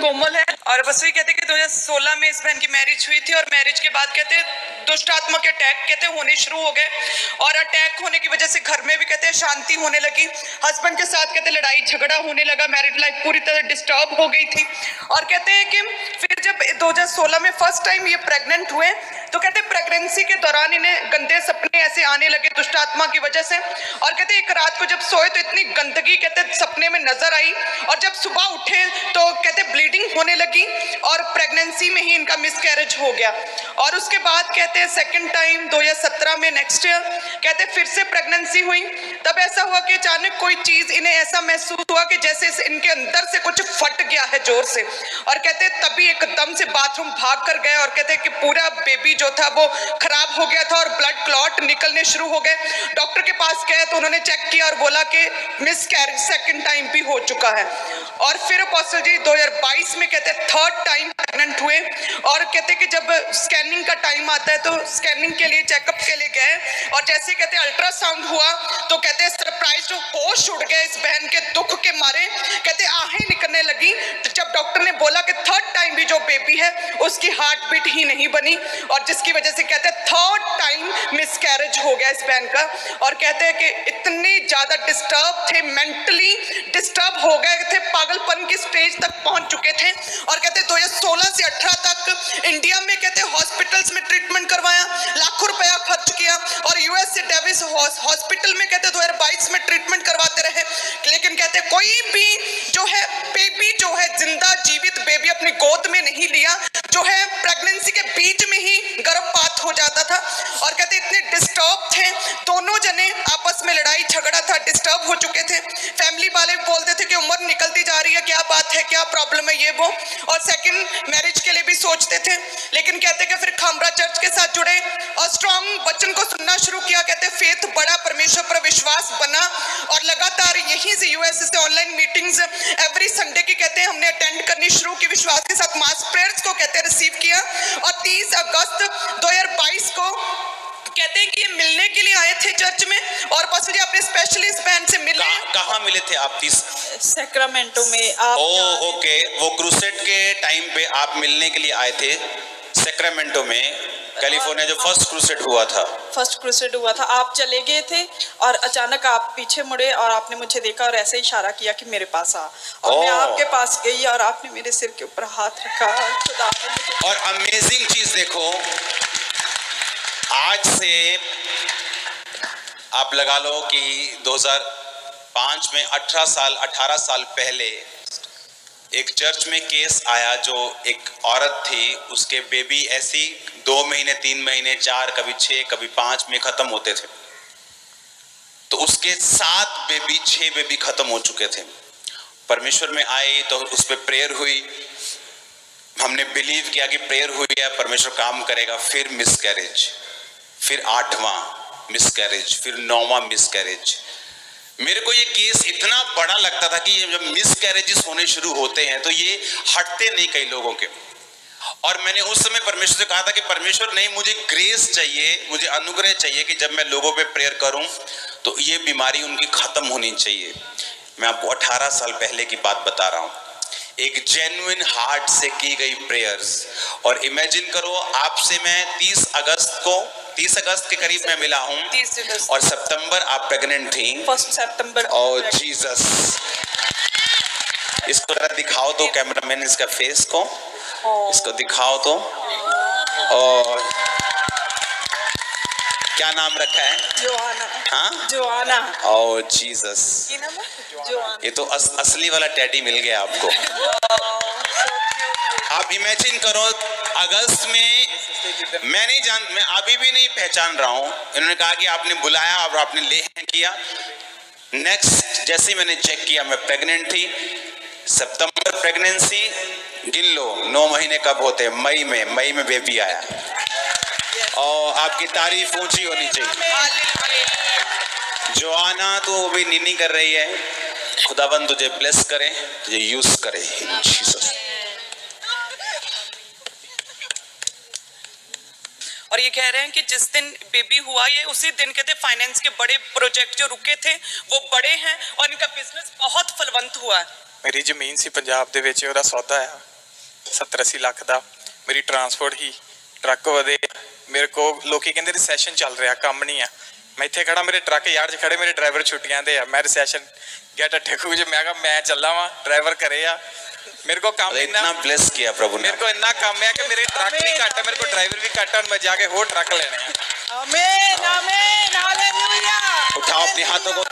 कोमल है। और बस वही कहते कि 2016 में इस बहन की मैरिज हुई थी और मैरिज के बाद कहते दुष्ट आत्मा के अटैक कहते होने शुरू हो गए और अटैक होने की वजह से घर में भी कहते हैं शांति होने लगी। हस्बैंड के साथ कहते लड़ाई झगड़ा होने लगा, मैरिड लाइफ पूरी तरह डिस्टर्ब हो गई थी। और कहते हैं कि फिर जब 2016 में फर्स्ट टाइम ये प्रेग्नेंट हुए तो कहते प्रेगनेंसी के दौरान इन्हें गंदे सपने ऐसे आने लगे दुष्ट आत्मा की वजह से। और कहते एक रात को जब सोए तो इतनी गंदगी कहते सपने में नजर आई और जब सुबह उठे तो कहते ब्लीडिंग होने लगी और प्रेगनेंसी में ही इनका मिसकैरेज हो गया। और उसके बाद कहते हैं सेकंड टाइम 2017 में नेक्स्ट ईयर कहते फिर से प्रेगनेंसी हुई। तब ऐसा हुआ कि अचानक कोई चीज इन्हें ऐसा महसूस हुआ कि जैसे इनके अंदर से कुछ फट गया है जोर से। और कहते तभी एकदम से बाथरूम भाग कर गए और कहते कि पूरा बेबी जो था वो खराब हो गया था और ब्लड क्लॉट निकलने शुरू हो गए। डॉक्टर के पास गए तो उन्होंने चेक किया और बोला कि मिसकैरेज सेकंड टाइम भी हो चुका है। और फिर अपोस्टल जी 2022 में कहते थर्ड टाइम प्रेग्नेंट हुए और कहते कि जब स्कैनिंग का टाइम आता है तो स्कैनिंग के लिए चेकअप के लिए गए और जैसे कहते अल्ट्रासाउंड हुआ तो कहते सरप्राइज होश उड़ गए इस बहन के दुख के मारे। कहते आहें निकलने लगी तो जब डॉक्टर ने बोला कि थर्ड टाइम भी जो बेबी है उसकी हार्ट बीट ही नहीं बनी और जिसकी वजह से कहते थर्ड टाइम मिसकैरेज हो गया इस बहन का। और कहते हैं कि इतनी ज्यादा डिस्टर्ब थे, मेंटली डिस्टर्ब हो गए थे, पागलपन की स्टेज तक पहुंच चुके थे। और कहते 2016 से 18 तक इंडिया में कहते हॉस्पिटल्स में ट्रीटमेंट करवाया, लाखों रुपया खर्च किया और यूएस से डेविस हॉस्पिटल में कहते 2022 में ट्रीटमेंट करवाते रहे। लेकिन कहते कोई भी जो है बेबी जो है जिंदा जीवित बेबी अपनी गोद में नहीं लिया, जो है प्रेगनेंसी के बीच में ही गर्भपात हो जाता था। और कहते इतने डिस्टर्ब थे, दोनों जने आपस में लड़ाई झगड़ा था, डिस्टर्ब हो चुके थे। फैमिली वाले बोलते थे कि उम्र निकलती जा रही है, क्या बात है, क्या प्रॉब्लम है, ये वो। और सेकंड मैरिज के लिए भी सोचते थे। लेकिन कहते कि फिर खामरा चर्च के साथ जुड़े और स्ट्रॉन्ग वचन को सुनना शुरू किया। कहते फेथ बड़ा, परमेश्वर पर विश्वास बना और लगातार यहीं से यूएस से ऑनलाइन मीटिंग्स एवरी संडे की कहते हैं हमने अटेंड करनी शुरू की, विश्वास के साथ मास प्रेयर्स को कहते रिसीव किया। और 30 अगस्त 2022 को कहते हैं कि ये मिलने के लिए आए थे चर्च में और पास्टर जी अपने स्पेशलिस्ट बहन से मिले। कहाँ मिले थे आप? 30 सैक्रामेंटो में। आप ओके, वो क्रूसेड के टाइम पे आप मिलने के लिए आए थे सैक्रामेंटो में, कैलिफोर्निया, जो फर्स्ट क्रूसेड हुआ था। फर्स्ट क्रूसेड हुआ था, आप चले गए थे और अचानक आप पीछे मुड़े और आपने मुझे देखा और ऐसे इशारा किया कि मेरे पास आ। और मैं आपके पास गई और आपने मेरे सिर के ऊपर हाथ रखा। खुदा और अमेजिंग चीज देखो, आज से आप लगा लो कि 2005 में 18 साल पहले एक चर्च में केस आया, जो एक औरत थी, उसके बेबी ऐसी 2 महीने 3 महीने 4 कभी 6 कभी 5 में खत्म होते थे। तो उसके 7 बेबी 6 बेबी खत्म हो चुके थे। परमेश्वर में आए तो उस पर प्रेयर हुई, हमने बिलीव किया कि प्रेयर हुई है, परमेश्वर काम करेगा। फिर मिसकैरेज, फिर 8वां मिसकैरेज, फिर 9वां मिसकैरेज। मेरे को ये केस इतना बड़ा लगता था कि जब मिसकैरेजेस होने शुरू होते हैं तो ये हटते नहीं कई लोगों के। और मैंने उस समय परमेश्वर से कहा था कि परमेश्वर नहीं, मुझे ग्रेस चाहिए, मुझे अनुग्रह चाहिए कि जब मैं लोगों पे प्रेयर करूं तो ये बीमारी उनकी खत्म होनी चाहिए। मैं आपको 18 साल पहले की बात बता रहा हूं, एक जेन्युइन हार्ट से की गई प्रेयर्स। और इमेजिन करो, आपसे मैं 30 अगस्त के करीब मैं मिला हूं और सितंबर आप प्रेग्नेंट थी। 1 सितंबर। ओह जीसस, इसको जरा दिखाओ तो कैमरामैन, इसका फेस को इसको दिखाओ तो। और क्या नाम रखा है? जोआना। हाँ, जोआना। ओह जीसस, जोआना। ये तो असली वाला टैडी मिल गया आपको। आप इमेजिन करो, अगस्त में मैं अभी भी नहीं पहचान रहा हूं। इन्होंने कहा कि आपने बुलाया और आपने लेह किया। नेक्स्ट जैसे मैंने चेक किया, मैं प्रेग्नेंट थी। सितंबर प्रेगनेंसी, गिन लो 9 महीने कब होते हैं? मई में बेबी आया। और आपकी तारीफ ऊंची होनी चाहिए। जोआना तो वो भी नीनी कर रही है। खुदाबंद तुझे ब्लेस करे, तुझे यूज करे इन जीसस। और ये कह रहे हैं कि जिस दिन बेबी हुआ, ये उसी दिन कहते फाइनेंस के बड़े प्रोजेक्ट जो रुके थे वो बड़े हैं और इनका बिजनेस बहुत फलवंत हुआ है। मेरी ਜ਼ਮੀਨ ਸੀ ਪੰਜਾਬ ਦੇ ਵਿੱਚ, ਉਹਦਾ ਸੌਦਾ ਆ 70-80 ਲੱਖ ਦਾ। ਮੇਰੀ ਟਰਾਂਸਪੋਰਟ ਹੀ ਟਰੱਕ ਵਧੇ ਮੇਰੇ ਕੋ ਲੋਕੀ ਕਹਿੰਦੇ ਰਿਸੈਸ਼ਨ ਚੱਲ ਰਿਹਾ ਕੰਮ ਨਹੀਂ ਆ। ਮੈਂ ਇੱਥੇ ਖੜਾ ਮੇਰੇ ਟਰੱਕ ਯਾਰਡ 'ਚ ਖੜੇ ਮੇਰੇ ਡਰਾਈਵਰ ਛੁੱਟੀਆਂ ਦੇ ਆ। ਮੈਂ ਰਿਸੈਸ਼ਨ ਗਿਆ ਟੱਠੇ ਖੂਜ ਮੈਂ ਕਿਹਾ ਮੈਂ ਚੱਲਾਂ ਵਾਂ ਡਰਾਈਵਰ ਘਰੇ ਆ मेरे को काम इतना ब्लेस किया प्रभु ने। मेरे को इतना काम है कि मेरे ट्रक भी घट है मेरे को ड्राइवर भी घट है और मैं जाके हो ट्रक लेने हैं। आमीन आमीन हालेलुया। उठाओ अपने हाथों को।